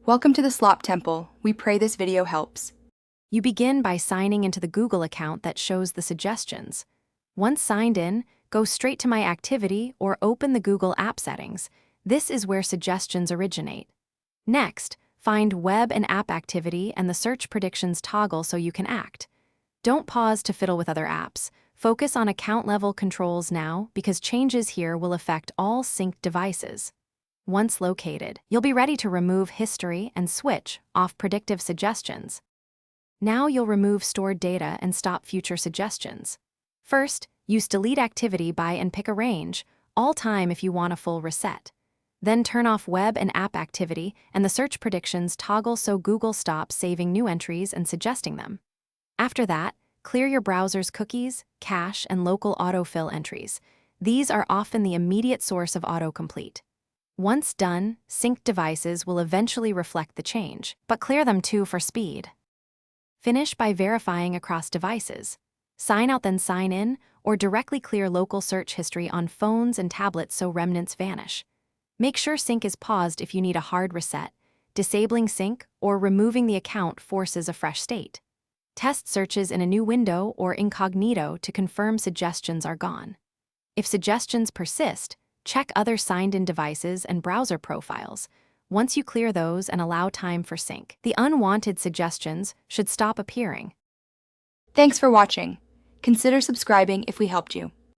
Welcome to the Slop Temple. We pray this video helps. You begin by signing into the Google account that shows the suggestions. Once signed in, go straight to My Activity or open the Google App settings. This is where suggestions originate. Next, find Web and App Activity and the Search Predictions toggle so you can act. Don't pause to fiddle with other apps. Focus on account-level controls now because changes here will affect all synced devices. Once located, you'll be ready to remove history and switch off predictive suggestions. Now you'll remove stored data and stop future suggestions. First, use Delete Activity by and pick a range, all time if you want a full reset. Then turn off Web and App Activity and the Search Predictions toggle so Google stops saving new entries and suggesting them. After that, clear your browser's cookies, cache, and local autofill entries. These are often the immediate source of autocomplete. Once done, synced devices will eventually reflect the change, but clear them too for speed. Finish by verifying across devices. Sign out then sign in, or directly clear local search history on phones and tablets so remnants vanish. Make sure sync is paused if you need a hard reset. Disabling sync or removing the account forces a fresh state. Test searches in a new window or incognito to confirm suggestions are gone. If suggestions persist, check other signed-in devices and browser profiles. Once you clear those and allow time for sync, the unwanted suggestions should stop appearing. Thanks for watching. Consider subscribing if we helped you.